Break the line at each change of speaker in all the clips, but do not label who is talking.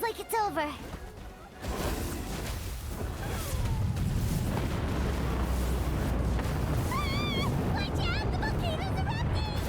like it's over. Watch out! The volcano's erupting!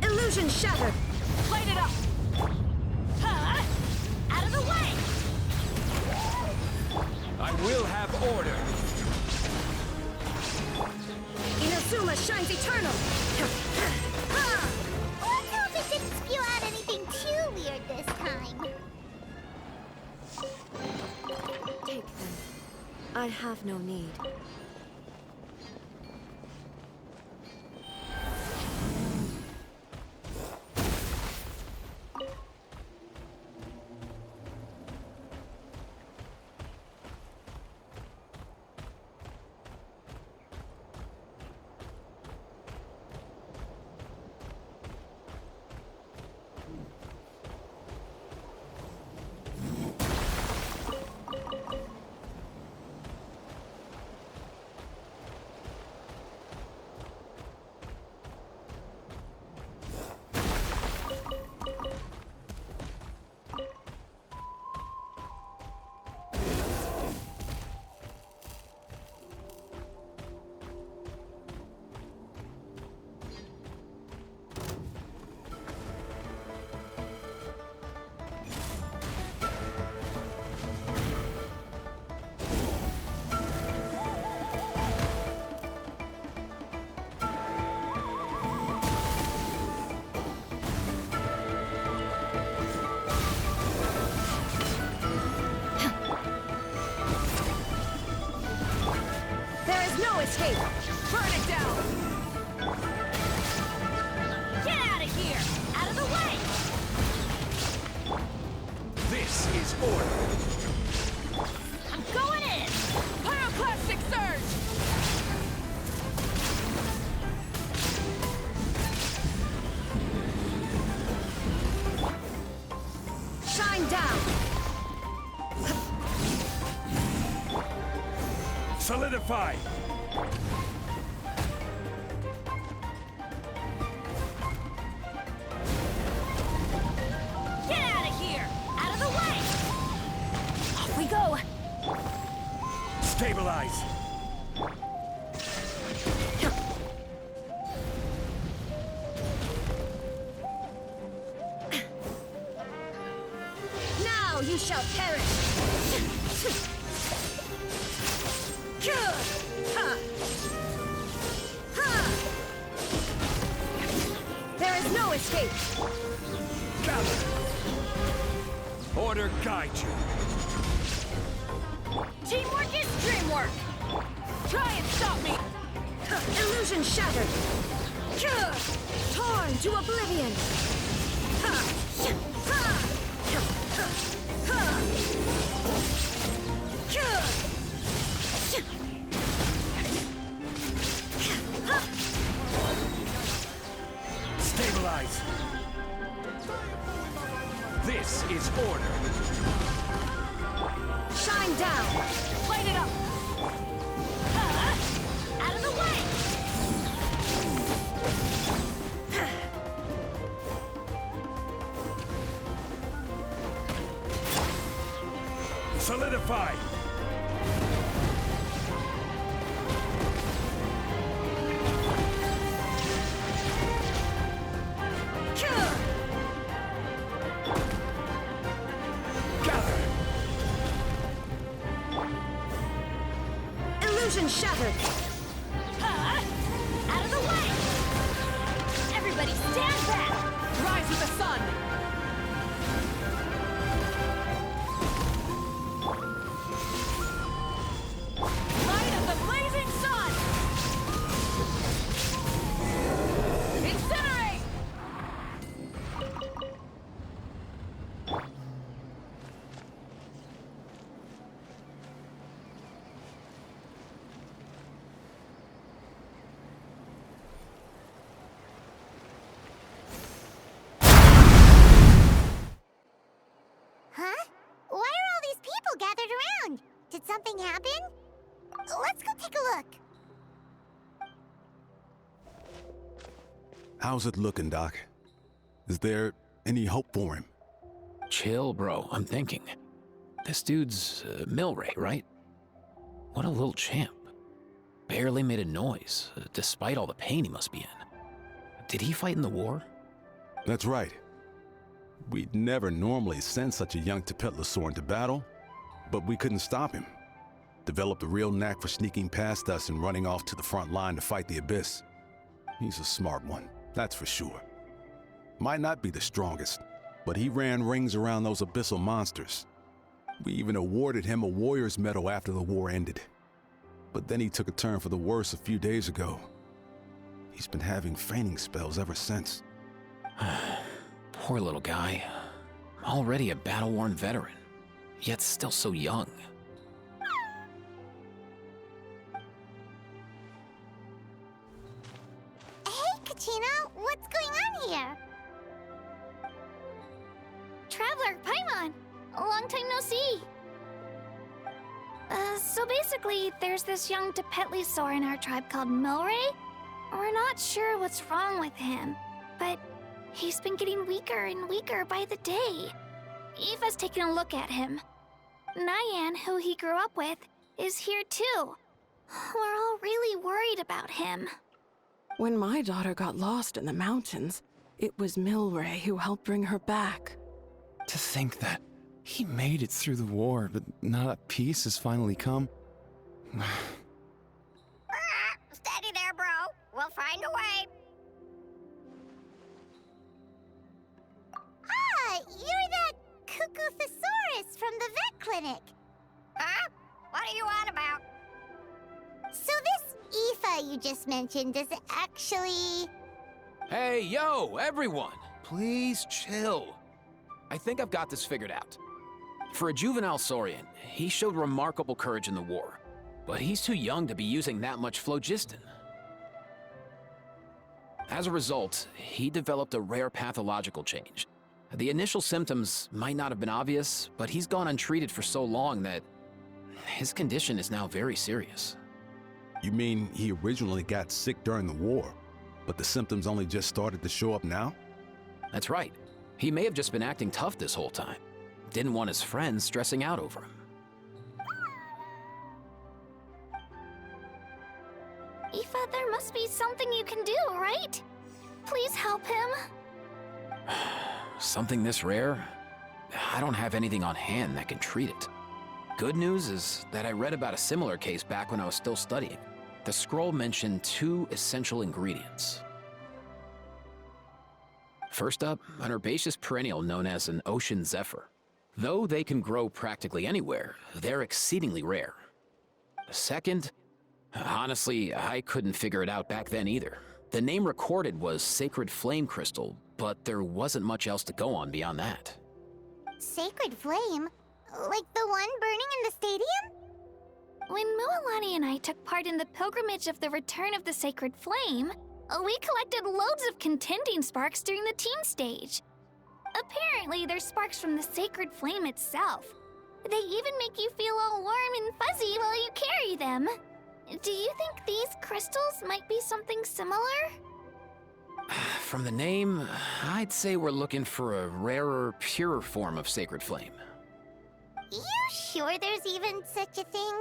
Illusion shattered! Light it up! Huh? Out of the way!
I will have order!
Inazuma shines eternal!
Let's hope it didn't spew out anything too weird this time.
Take them. I have no need. No escape! Burn it down! Get out of here! Out of the way!
This is order!
I'm going in! Pyroclastic surge! Shine down!
Solidify! Stabilize!
Now you shall perish! There is no escape!
Gather! Order guide you.
Teamwork is dreamwork! Try and stop me! Illusion shattered! Torn to oblivion!
Stabilize! This is order.
Shine down! Light it up! Out of the way!
Solidify! Gather!
Illusion shattered! Out of the way! Everybody stand back! Rise with the sun! Light of the blazing sun! Incinerate!
Huh? Why are all these people gathered around? Did something happen? Let's go take a look.
How's it looking, Doc? Is there any hope for him?
Chill, bro. I'm thinking. This dude's Milray, right? What a little champ. Barely made a noise, despite all the pain he must be in. Did he fight in the war?
That's right. We'd never normally send such a young Tepetlosaur into battle, but we couldn't stop him. Developed a real knack for sneaking past us and running off to the front line to fight the Abyss. He's a smart one, that's for sure. Might not be the strongest, but he ran rings around those abyssal monsters. We even awarded him a Warrior's Medal after the war ended. But then he took a turn for the worse a few days ago. He's been having fainting spells ever since.
Poor little guy. Already a battle-worn veteran, yet still so young.
Hey, Kachina, what's going on here? Traveler, Paimon! A long time no see! So basically, there's this young Tepetlosaur in our tribe called Milray. We're not sure what's wrong with him, but he's been getting weaker and weaker by the day. Eva's taking a look at him. Nyan, who he grew up with, is here too. We're all really worried about him.
When my daughter got lost in the mountains, it was Milray who helped bring her back.
To think that he made it through the war, but now that peace has finally come.
Steady there, bro. We'll find a way. Ah, you're that Cuckoo-thesaurus from the vet clinic. Huh? What are you on about? So this Aoife you just mentioned is actually...
Hey, yo, everyone! Please chill. I think I've got this figured out. For a juvenile Saurian, he showed remarkable courage in the war, but he's too young to be using that much phlogiston. As a result, he developed a rare pathological change. The initial symptoms might not have been obvious, but he's gone untreated for so long that his condition is now very serious.
You mean he originally got sick during the war, but the symptoms only just started to show up now?
That's right. He may have just been acting tough this whole time. Didn't want his friends stressing out over him.
something you can do, right? Please help him.
Something this rare? I don't have anything on hand that can treat it. Good news is that I read about a similar case back when I was still studying. The scroll mentioned 2 essential ingredients. First up, an herbaceous perennial known as an ocean zephyr. Though they can grow practically anywhere, they're exceedingly rare. Second, honestly, I couldn't figure it out back then either. The name recorded was Sacred Flame Crystal, but there wasn't much else to go on beyond that.
Sacred Flame? Like the one burning in the stadium?
When Mualani and I took part in the pilgrimage of the Return of the Sacred Flame, we collected loads of contending sparks during the team stage. Apparently, they're sparks from the Sacred Flame itself. They even make you feel all warm and fuzzy while you carry them. Do you think these crystals might be something similar?
From the name, I'd say we're looking for a rarer, purer form of Sacred Flame.
You sure there's even such a thing?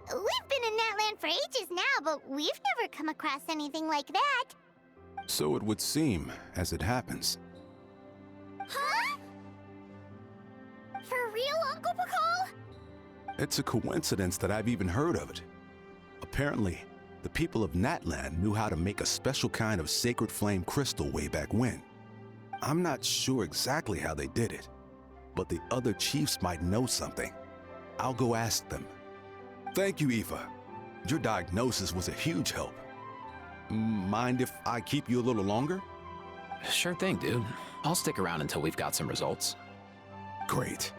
We've been in that land for ages now, but we've never come across anything like that.
So it would seem, as it happens.
Huh? For real, Uncle Pakal?
It's a coincidence that I've even heard of it. Apparently, the people of Natland knew how to make a special kind of sacred flame crystal way back when. I'm not sure exactly how they did it, but the other chiefs might know something. I'll go ask them. Thank you, Aoife. Your diagnosis was a huge help. Mind if I keep you a little longer?
Sure thing, dude. I'll stick around until we've got some results.
Great.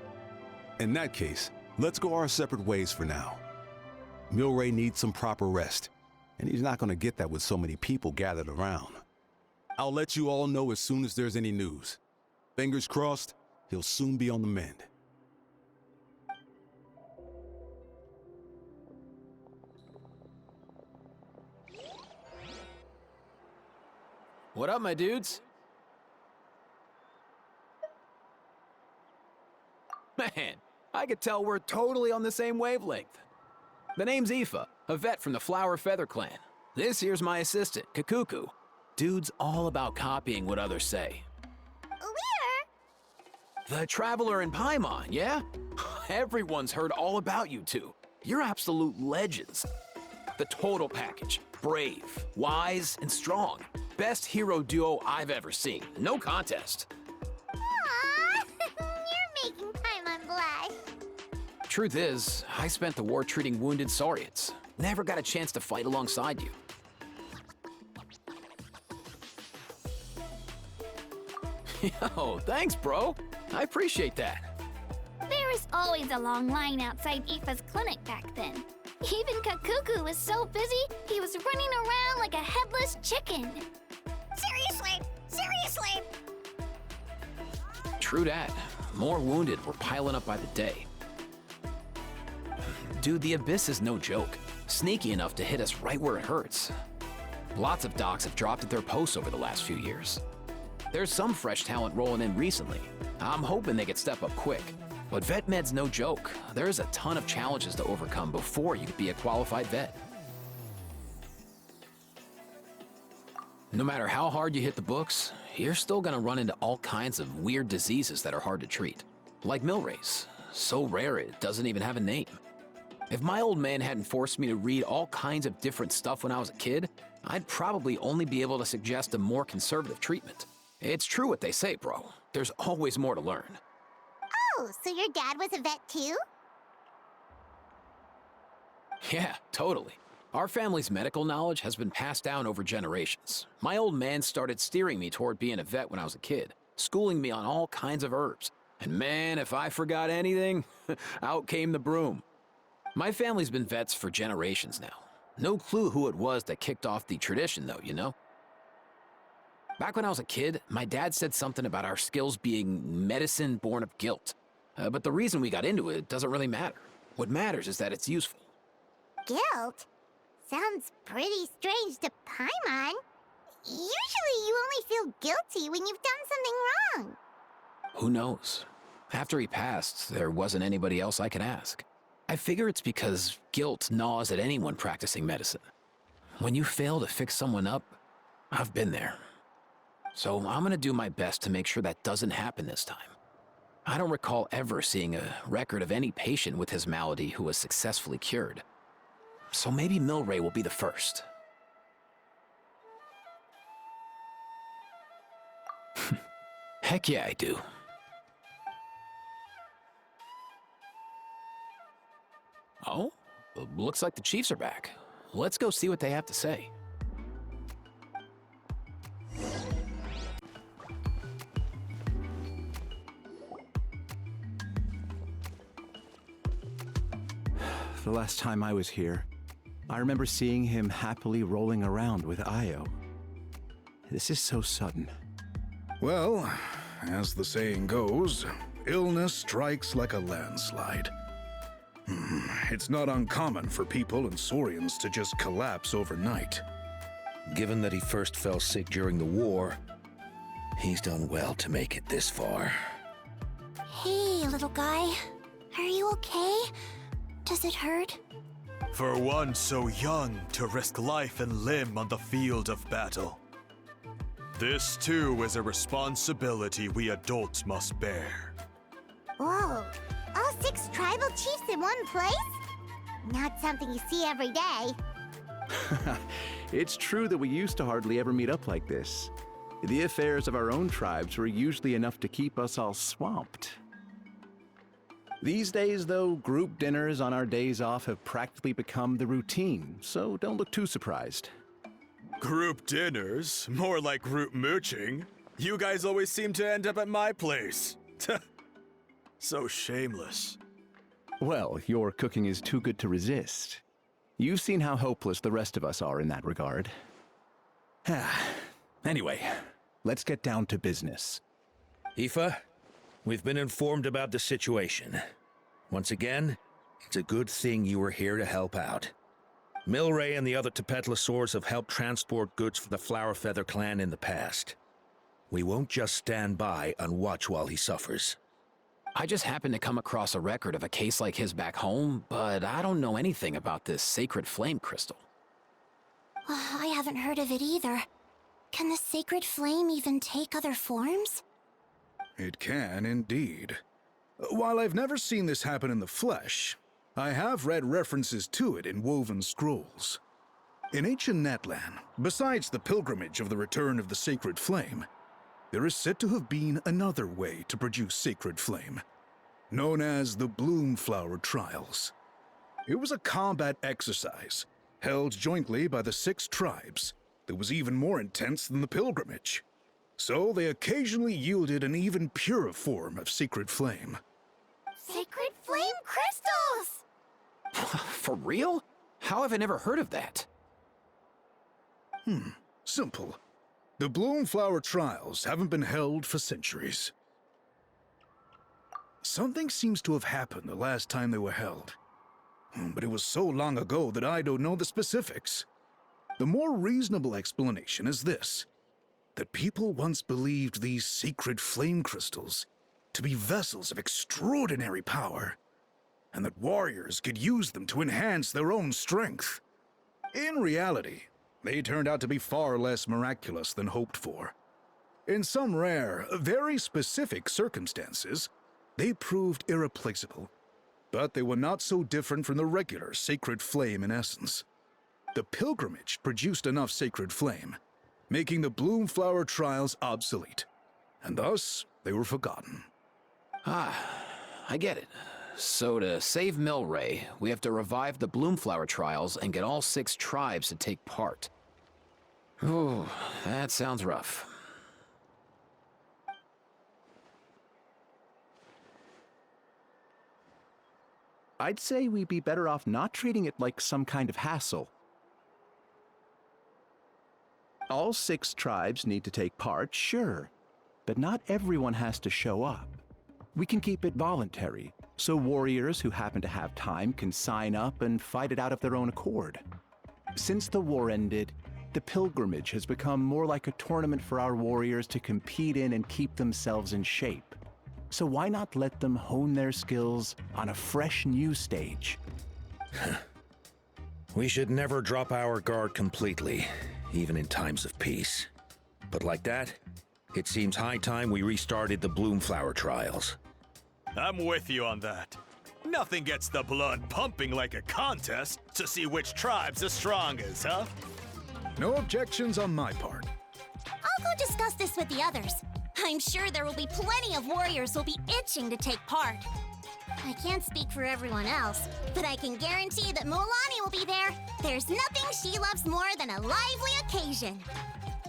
In that case, let's go our separate ways for now. Milray needs some proper rest, and he's not going to get that with so many people gathered around. I'll let you all know as soon as there's any news. Fingers crossed, he'll soon be on the mend.
What up, my dudes? Man, I could tell we're totally on the same wavelength. The name's Aoife, a vet from the Flower Feather clan. This here's my assistant, Kakuku. Dude's all about copying what others say.
We're...
The Traveler in Paimon, yeah? Everyone's heard all about you two. You're absolute legends. The total package. Brave, wise, and strong. Best hero duo I've ever seen. No contest.
Aww, you're making Paimon blush.
Truth is, I spent the war treating wounded Saurians. Never got a chance to fight alongside you. Yo, thanks, bro. I appreciate that.
There was always a long line outside Aoife's clinic back then. Even Kakuku was so busy, he was running around like a headless chicken.
Seriously, seriously.
True dat. More wounded were piling up by the day. Dude, the Abyss is no joke. Sneaky enough to hit us right where it hurts. Lots of docs have dropped at their posts over the last few years. There's some fresh talent rolling in recently. I'm hoping they could step up quick. But vet med's no joke. There's a ton of challenges to overcome before you could be a qualified vet. No matter how hard you hit the books, you're still gonna run into all kinds of weird diseases that are hard to treat. Like Milray's. So rare it doesn't even have a name. If my old man hadn't forced me to read all kinds of different stuff when I was a kid, I'd probably only be able to suggest a more conservative treatment. It's true what they say, bro. There's always more to learn.
Oh, so your dad was a vet too?
Yeah, totally. Our family's medical knowledge has been passed down over generations. My old man started steering me toward being a vet when I was a kid, schooling me on all kinds of herbs. And man, if I forgot anything, out came the broom. My family's been vets for generations now. No clue who it was that kicked off the tradition though, you know? Back when I was a kid, my dad said something about our skills being medicine born of guilt. But the reason we got into it doesn't really matter. What matters is that it's useful.
Guilt? Sounds pretty strange to Paimon. Usually you only feel guilty when you've done something wrong.
Who knows? After he passed, there wasn't anybody else I could ask. I figure it's because guilt gnaws at anyone practicing medicine. When you fail to fix someone up, I've been there. So I'm gonna do my best to make sure that doesn't happen this time. I don't recall ever seeing a record of any patient with his malady who was successfully cured. So maybe Milray will be the first. Heck yeah, I do. Oh, looks like the Chiefs are back. Let's go see what they have to say.
The last time I was here, I remember seeing him happily rolling around with Io. This is so sudden.
Well, as the saying goes, illness strikes like a landslide. It's not uncommon for people and Saurians to just collapse overnight.
Given that he first fell sick during the war, he's done well to make it this far.
Hey, little guy. Are you okay? Does it hurt?
For one so young to risk life and limb on the field of battle. This too is a responsibility we adults must bear.
Whoa, all 6 tribal chiefs in one place? Not something you see every day.
It's true that we used to hardly ever meet up like this. The affairs of our own tribes were usually enough to keep us all swamped. These days, though, group dinners on our days off have practically become the routine, so don't look too surprised.
Group dinners? More like group mooching. You guys always seem to end up at my place. So shameless.
Well, your cooking is too good to resist. You've seen how hopeless the rest of us are in that regard. Anyway, let's get down to business.
Aoife, we've been informed about the situation. Once again, it's a good thing you were here to help out. Milray and the other Tepetlosaurs have helped transport goods for the Flowerfeather clan in the past. We won't just stand by and watch while he suffers.
I just happened to come across a record of a case like his back home, but I don't know anything about this sacred flame crystal.
I haven't heard of it either. Can the sacred flame even take other forms?
It can, indeed. While I've never seen this happen in the flesh, I have read references to it in woven scrolls. In ancient Natlan, besides the pilgrimage of the return of the sacred flame, there is said to have been another way to produce sacred flame, known as the Bloomflower Trials. It was a combat exercise, held jointly by the 6 tribes, that was even more intense than the pilgrimage. So they occasionally yielded an even purer form of sacred flame.
Sacred flame crystals!
For real? How have I never heard of that?
Simple. The Bloomflower Trials haven't been held for centuries. Something seems to have happened the last time they were held. But it was so long ago that I don't know the specifics. The more reasonable explanation is this: that people once believed these sacred flame crystals to be vessels of extraordinary power, and that warriors could use them to enhance their own strength. In reality, they turned out to be far less miraculous than hoped for. In some rare, very specific circumstances, they proved irreplaceable, but they were not so different from the regular sacred flame in essence. The pilgrimage produced enough sacred flame, making the Bloomflower Trials obsolete, and thus they were forgotten.
I get it. So to save Milray, we have to revive the Bloomflower Trials and get all 6 tribes to take part. Ooh, that sounds rough.
I'd say we'd be better off not treating it like some kind of hassle. All 6 tribes need to take part, sure, but not everyone has to show up. We can keep it voluntary, so warriors who happen to have time can sign up and fight it out of their own accord. Since the war ended, the pilgrimage has become more like a tournament for our warriors to compete in and keep themselves in shape. So why not let them hone their skills on a fresh new stage?
We should never drop our guard completely, even in times of peace. But like that, it seems high time we restarted the Bloomflower trials.
I'm with you on that. Nothing gets the blood pumping like a contest to see which tribe's the strongest, huh?
No objections on my part.
I'll go discuss this with the others. I'm sure there will be plenty of warriors who'll be itching to take part. I can't speak for everyone else, but I can guarantee that Mualani will be there. There's nothing she loves more than a lively occasion.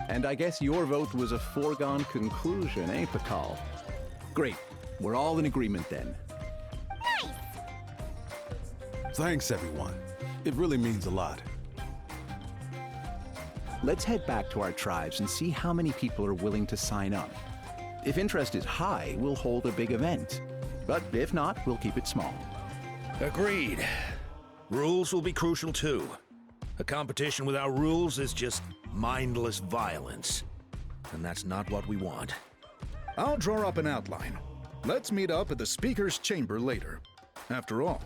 And I guess your vote was a foregone conclusion, eh, Pakal? Great. We're all in agreement then.
Nice!
Thanks, everyone. It really means a lot.
Let's head back to our tribes and see how many people are willing to sign up. If interest is high, we'll hold a big event. But if not, we'll keep it small.
Agreed. Rules will be crucial too. A competition without rules is just mindless violence. And that's not what we want.
I'll draw up an outline. Let's meet up at the Speaker's Chamber later. After all,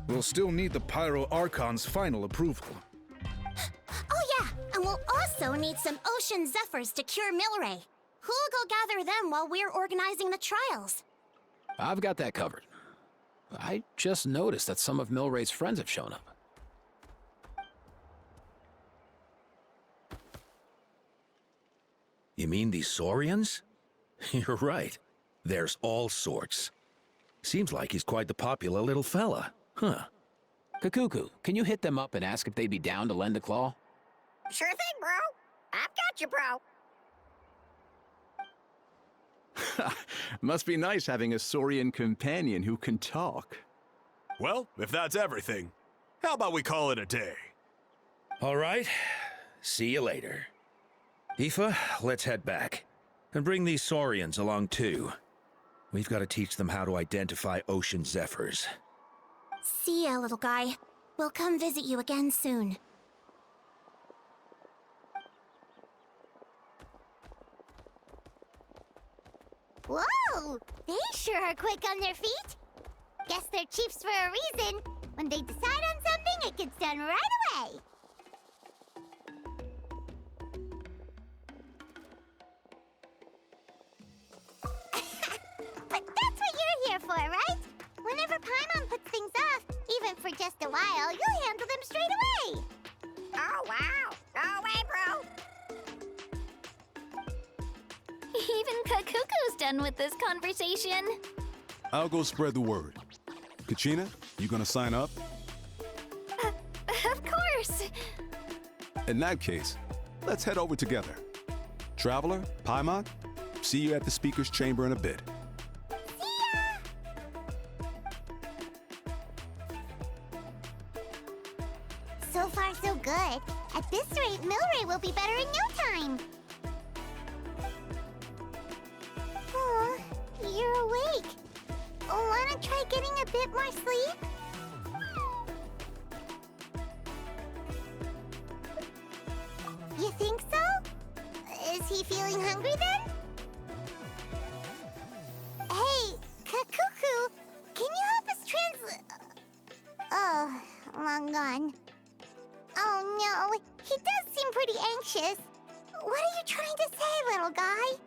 we'll still need the Pyro Archon's final approval.
Oh yeah, and we'll also need some Ocean Zephyrs to cure Milray. Who'll go gather them while we're organizing the trials?
I've got that covered. I just noticed that some of Milray's friends have shown up.
You mean these Saurians? You're right. There's all sorts. Seems like he's quite the popular little fella, huh?
Kakuku, can you hit them up and ask if they'd be down to lend a claw?
Sure thing, bro. I've got you, bro.
Must be nice having a Saurian companion who can talk.
Well, if that's everything, how about we call it a day?
All right. See you later. Aoife, let's head back. And bring these Saurians along too. We've got to teach them how to identify Ocean Zephyrs.
See ya, little guy. We'll come visit you again soon. Whoa! They sure are quick on their feet. Guess they're chiefs for a reason. When they decide on something, it gets done right away. But that's what you're here for, right? Whenever Paimon puts things off, even for just a while, you'll handle them straight away. Oh, wow. Go away, bro.
Even Kakuku's done with this conversation.
I'll go spread the word. Kachina, you gonna sign up?
Of course.
In that case, let's head over together. Traveler, Paimon, see you at the Speaker's Chamber in a bit.
So far, so good. At this rate, Milray will be better in no time. Aw, you're awake. Wanna try getting a bit more sleep? You think so? Is he feeling hungry then? Hey, Kakuku, can you help us translate? Oh, long gone. Oh no, he does seem pretty anxious. What are you trying to say, little guy?